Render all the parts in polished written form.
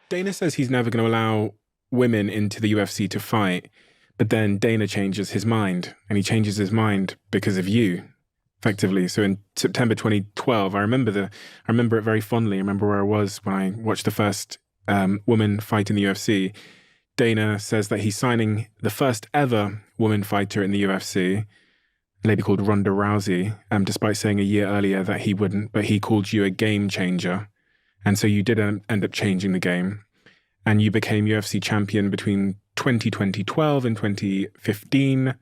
Dana says he's never going to allow women into the UFC to fight, but then Dana changes his mind, and he changes his mind because of you, effectively. So in September 2012, I remember it very fondly. I remember where I was when I watched the first woman fight in the UFC. Dana says that he's signing the first ever woman fighter in the UFC, a lady called Ronda Rousey, despite saying a year earlier that he wouldn't, but he called you a game changer. And so you did end up changing the game. And you became UFC champion between 2012 and 2015.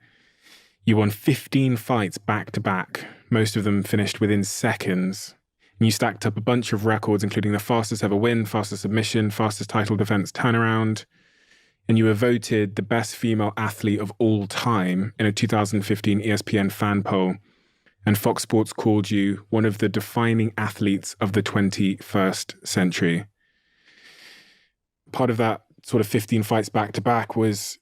You won 15 fights back to back. Most of them finished within seconds. And you stacked up a bunch of records, including the fastest ever win, fastest submission, fastest title defense turnaround. And you were voted the best female athlete of all time in a 2015 ESPN fan poll. And Fox Sports called you one of the defining athletes of the 21st century. Part of that sort of 15 fights back to back was,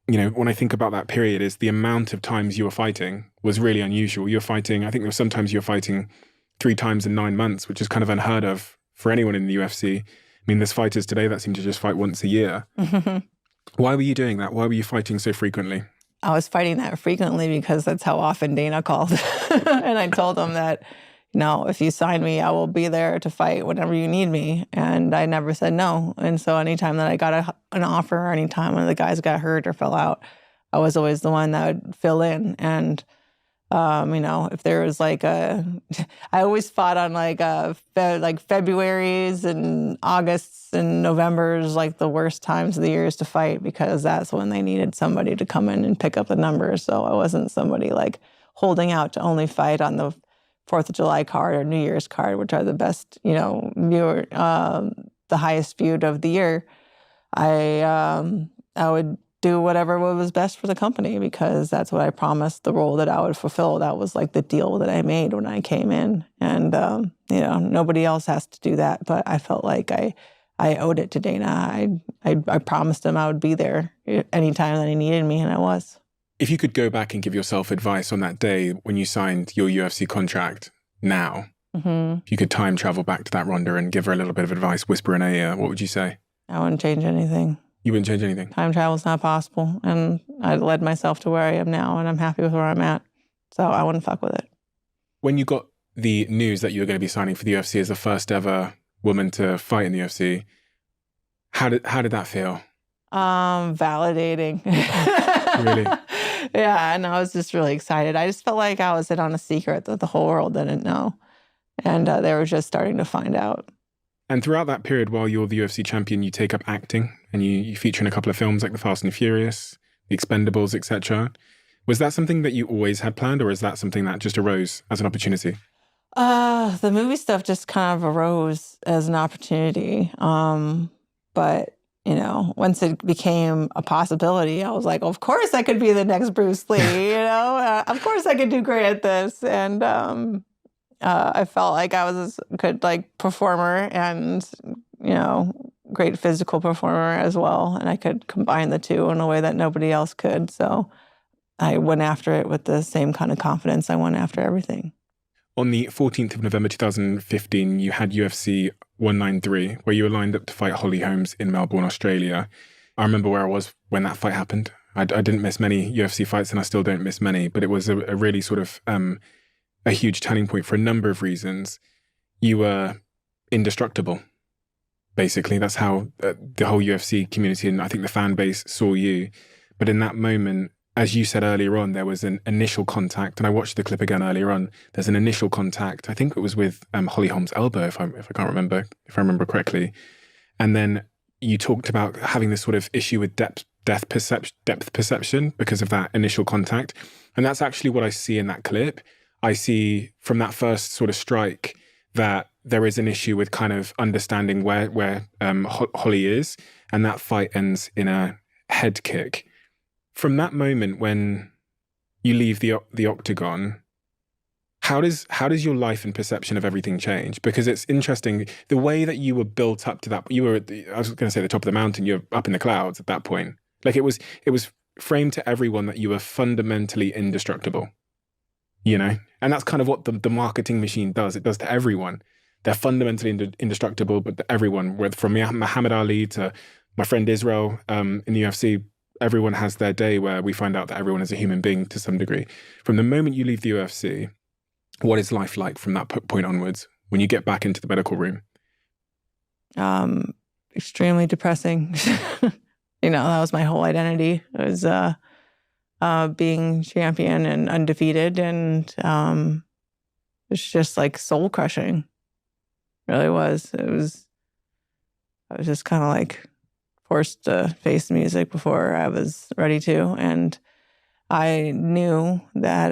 when I think about that period, is the amount of times you were fighting was really unusual. You were fighting, I think there were sometimes you were fighting 3 times in 9 months, which is kind of unheard of for anyone in the UFC. I mean, there's fighters today that seem to just fight once a year. Why were you doing that? Why were you fighting so frequently? I was fighting that frequently because that's how often Dana called. And I told him that, if you sign me, I will be there to fight whenever you need me. And I never said no. And so anytime that I got an offer, or anytime one of the guys got hurt or fell out, I was always the one that would fill in. And, if there was I always fought on February's and August's and November's, the worst times of the years to fight, because that's when they needed somebody to come in and pick up the numbers. So I wasn't somebody holding out to only fight on the 4th of July card or New Year's card, which are the best, the highest viewed of the year. I would do whatever was best for the company, because that's what I promised, the role that I would fulfill. That was the deal that I made when I came in. And, nobody else has to do that. But I felt like I owed it to Dana. I promised him I would be there anytime that he needed me, and I was. If you could go back and give yourself advice on that day when you signed your UFC contract now, if you could time travel back to that Ronda and give her a little bit of advice, whisper in her ear, what would you say? I wouldn't change anything. You wouldn't change anything? Time travel is not possible. And I led myself to where I am now, and I'm happy with where I'm at. So I wouldn't fuck with it. When you got the news that you were going to be signing for the UFC as the first ever woman to fight in the UFC, how did that feel? Validating. Really? Yeah, and I was just really excited. I just felt like I was in on a secret that the whole world didn't know. And they were just starting to find out. And throughout that period, while you're the UFC champion, you take up acting, and you feature in a couple of films like The Fast and the Furious, The Expendables, etc. Was that something that you always had planned, or is that something that just arose as an opportunity? The movie stuff just kind of arose as an opportunity. But, once it became a possibility, I was like, of course I could be the next Bruce Lee, of course I could do great at this. And I felt like I was a good performer and, great physical performer as well. And I could combine the two in a way that nobody else could. So I went after it with the same kind of confidence I went after everything. On the 14th of November 2015, you had UFC 193, where you were lined up to fight Holly Holmes in Melbourne, Australia. I remember where I was when that fight happened. I didn't miss many UFC fights, and I still don't miss many, but it was a really sort of a huge turning point for a number of reasons. You were indestructible, basically. That's how the whole UFC community and I think the fan base saw you. But in that moment, as you said earlier on, there was an initial contact, and I watched the clip again earlier on. There's an initial contact. I think it was with Holly Holm's elbow, if I remember correctly. And then you talked about having this sort of issue with depth perception because of that initial contact, and that's actually what I see in that clip. I see from that first sort of strike that there is an issue with kind of understanding where Holly is, and that fight ends in a head kick. From that moment when you leave the octagon, how does your life and perception of everything change? Because it's interesting, the way that you were built up to that. You were I was going to say the top of the mountain. You're up in the clouds at that point. It was framed to everyone that you were fundamentally indestructible. And that's kind of what the marketing machine does. It does to everyone. they're fundamentally indestructible, but everyone, from Muhammad Ali to my friend Israel in the UFC, everyone has their day where we find out that everyone is a human being to some degree. From the moment you leave the UFC, what is life like from that point onwards when you get back into the medical room? Extremely depressing. That was my whole identity. It was being champion and undefeated, and it's just like soul crushing. It really was. I was just kind of like forced to face music before I was ready to, and I knew that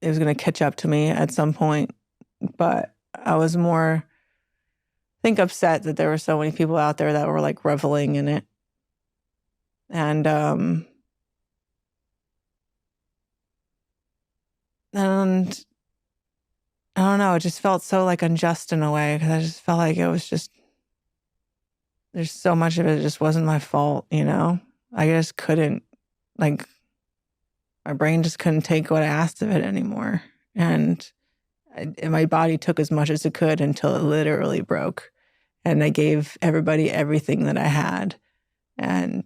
it was going to catch up to me at some point, but I was more, I think, upset that there were so many people out there that were like reveling in it. And I don't know, it just felt so like unjust in a way, because I just felt like it was just, there's so much of it just wasn't my fault, I just couldn't, like, my brain just couldn't take what I asked of it anymore. And my body took as much as it could until it literally broke. And I gave everybody everything that I had. And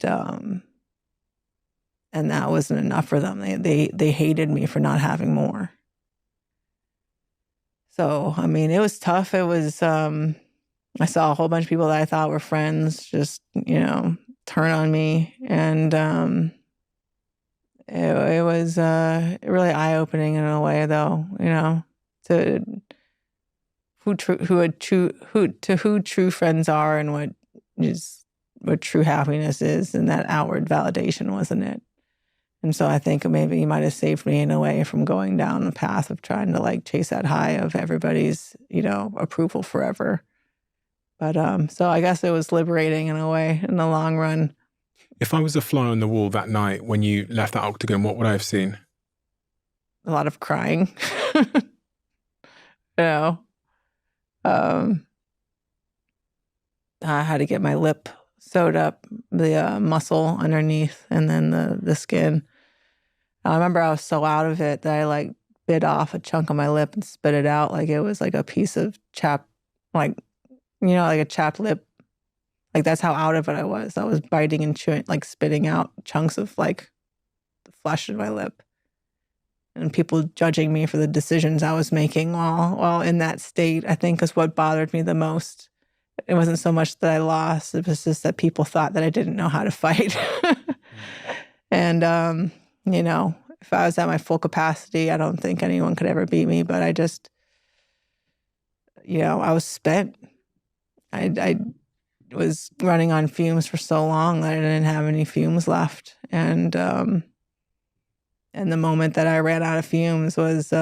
that wasn't enough for them. They hated me for not having more. So, I mean, it was tough. It was, I saw a whole bunch of people that I thought were friends just, turn on me. And it was really eye-opening in a way, though, to who true friends are, and what true happiness is, and that outward validation wasn't it. And so I think maybe he might have saved me in a way from going down the path of trying to like chase that high of everybody's, approval forever. But so I guess it was liberating in a way in the long run. If I was a fly on the wall that night when you left that octagon, what would I have seen? A lot of crying. I had to get my lip sewed up, the muscle underneath, and then the skin. I remember I was so out of it that I like bit off a chunk of my lip and spit it out like it was like a piece of chapped, like, like a chapped lip. Like that's how out of it I was. I was biting and chewing, like spitting out chunks of like the flesh in my lip. And people judging me for the decisions I was making while in that state, I think, is what bothered me the most. It wasn't so much that I lost. It was just that people thought that I didn't know how to fight. And, if I was at my full capacity, I don't think anyone could ever beat me. But I just, I was spent. I was running on fumes for so long that I didn't have any fumes left. And the moment that I ran out of fumes was,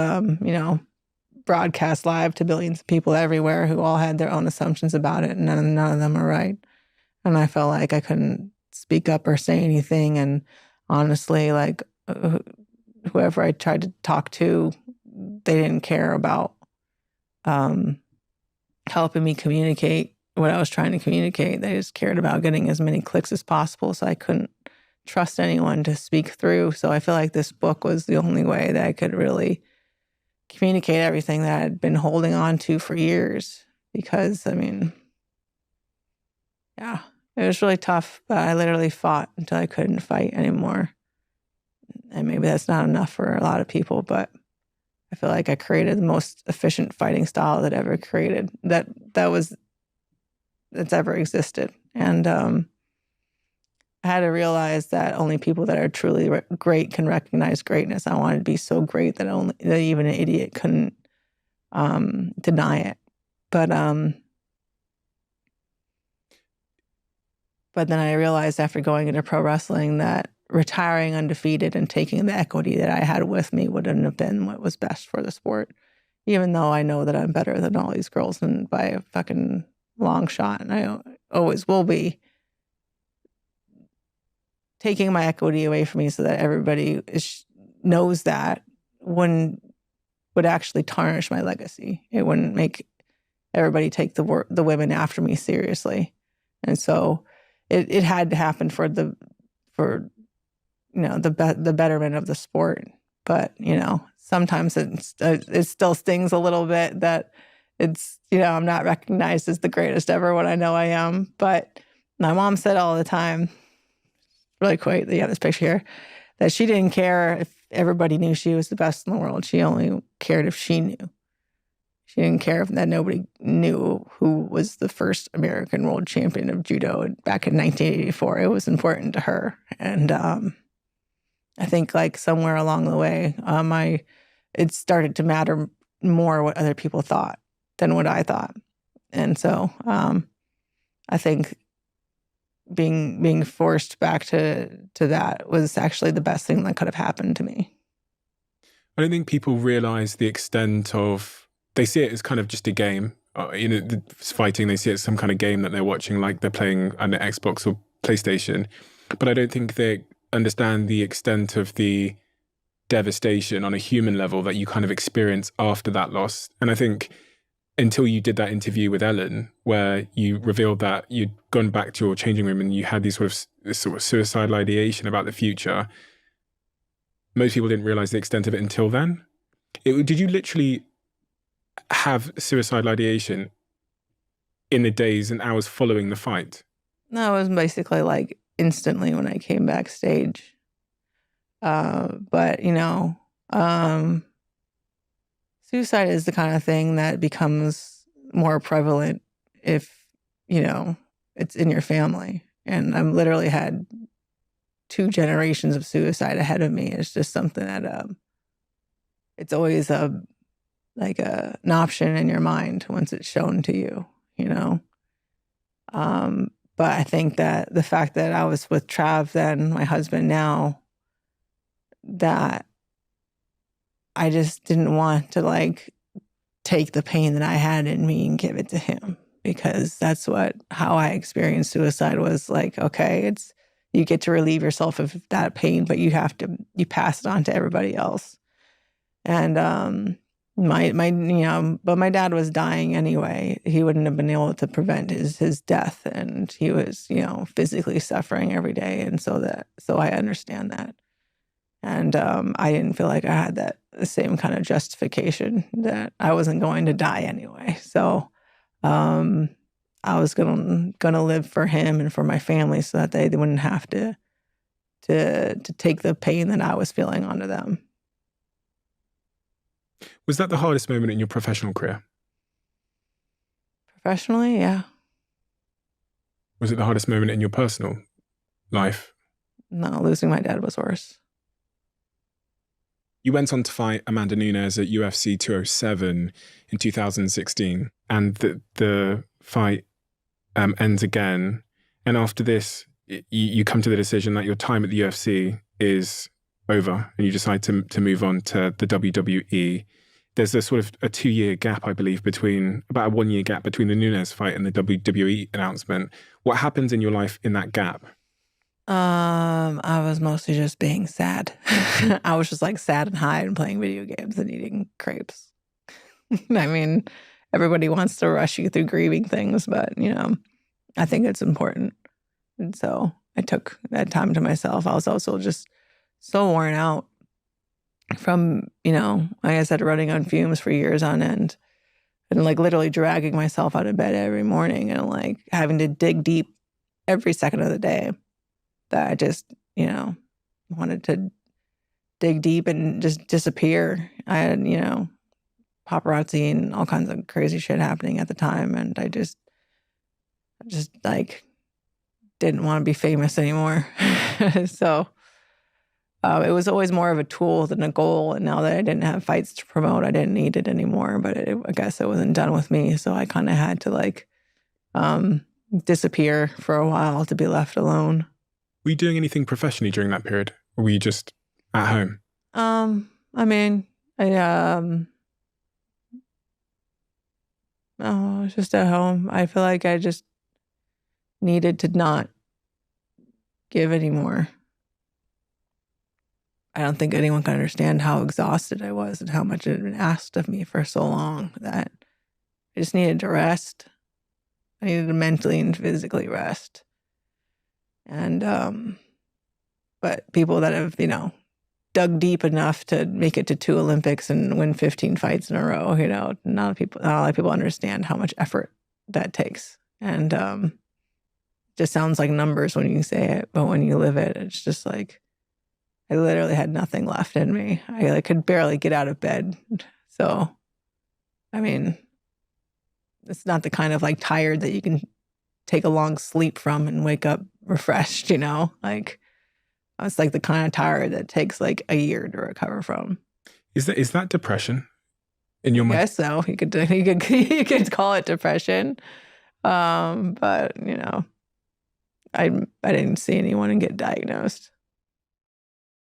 broadcast live to billions of people everywhere who all had their own assumptions about it, and none of them are right. And I felt like I couldn't speak up or say anything. And honestly, like whoever I tried to talk to, they didn't care about helping me communicate what I was trying to communicate. They just cared about getting as many clicks as possible. So I couldn't trust anyone to speak through. So I feel like this book was the only way that I could really communicate everything that I'd been holding on to for years. Because, it was really tough, but I literally fought until I couldn't fight anymore. And maybe that's not enough for a lot of people, but I feel like I created the most efficient fighting style that ever created, that's ever existed. And I had to realize that only people that are truly great can recognize greatness. I wanted to be so great that even an idiot couldn't deny it. But then I realized after going into pro wrestling that retiring undefeated and taking the equity that I had with me wouldn't have been what was best for the sport. Even though I know that I'm better than all these girls and by a fucking long shot, and I always will be. Taking my equity away from me so that everybody knows that would actually tarnish my legacy. It wouldn't make everybody take the women after me seriously. And so it had to happen for the betterment of the sport. But, sometimes it still stings a little bit that it's, I'm not recognized as the greatest ever when I know I am. But my mom said all the time, really quick, this picture here, that she didn't care if everybody knew she was the best in the world. She only cared if she knew. She didn't care if that nobody knew who was the first American world champion of judo back in 1984. It was important to her. And I think like somewhere along the way, it started to matter more what other people thought than what I thought. And so I think being forced back to that was actually the best thing that could have happened to me. I don't think people realize the extent of, they see it as kind of just a game. Fighting, they see it as some kind of game that they're watching, like they're playing on the Xbox or PlayStation. But I don't think they understand the extent of the devastation on a human level that you kind of experience after that loss. And I think until you did that interview with Ellen, where you revealed that you'd gone back to your changing room and you had this sort of suicidal ideation about the future, most people didn't realize the extent of it until then. Did you literally have suicidal ideation in the days and hours following the fight? No, it was basically like instantly when I came backstage. But, suicide is the kind of thing that becomes more prevalent if, it's in your family. And I've literally had 2 generations of suicide ahead of me. It's just something that it's always an option in your mind once it's shown to you, But I think that the fact that I was with Trav then, my husband now, that I just didn't want to take the pain that I had in me and give it to him, because that's how I experienced suicide was okay, you get to relieve yourself of that pain, but you pass it on to everybody else. And but my dad was dying anyway. He wouldn't have been able to prevent his death, and he was physically suffering every day, and so I understand that. And I didn't feel like I had the same kind of justification that I wasn't going to die anyway. So I was gonna live for him and for my family, so that they wouldn't have to take the pain that I was feeling onto them. Was that the hardest moment in your professional career? Professionally, yeah. Was it the hardest moment in your personal life? No, losing my dad was worse. You went on to fight Amanda Nunes at UFC 207 in 2016, and the fight ends again. And after this, you come to the decision that your time at the UFC is over, and you decide to move on to the WWE. There's a sort of a 2-year gap, I believe, about a 1-year gap between the Nunes fight and the WWE announcement. What happens in your life in that gap? I was mostly just being sad. I was just sad and high and playing video games and eating crepes. I mean, everybody wants to rush you through grieving things, but, I think it's important. And so I took that time to myself. I was also just so worn out from, like I said, running on fumes for years on end, and literally dragging myself out of bed every morning and having to dig deep every second of the day, that I just, wanted to dig deep and just disappear. I had, paparazzi and all kinds of crazy shit happening at the time. And I just didn't want to be famous anymore. So it was always more of a tool than a goal. And now that I didn't have fights to promote, I didn't need it anymore. But I guess it wasn't done with me. So I kind of had to disappear for a while to be left alone. Were you doing anything professionally during that period? Or were you just at home? I mean, I was just at home. I feel like I just needed to not give anymore. I don't think anyone can understand how exhausted I was and how much it had been asked of me for so long, that I just needed to rest. I needed to mentally and physically rest. And, but people that have, dug deep enough to make it to 2 Olympics and win 15 fights in a row. You know, not a lot of people understand how much effort that takes. And just sounds like numbers when you say it, but when you live it, it's just like, I literally had nothing left in me. I could barely get out of bed. So, I mean, it's not the kind of like tired that you can take a long sleep from and wake up refreshed, you know? Like, it's like the kind of tired that takes like a year to recover from. Is that depression in your mind? I guess so. You could call it depression. But you know, I didn't see anyone get diagnosed.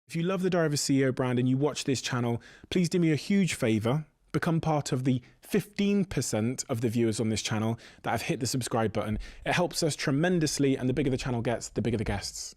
If you love the Diary of a CEO brand and you watch this channel, please do me a huge favor. Become part of the 15% of the viewers on this channel that have hit the subscribe button. It helps us tremendously, and the bigger the channel gets, the bigger the guests.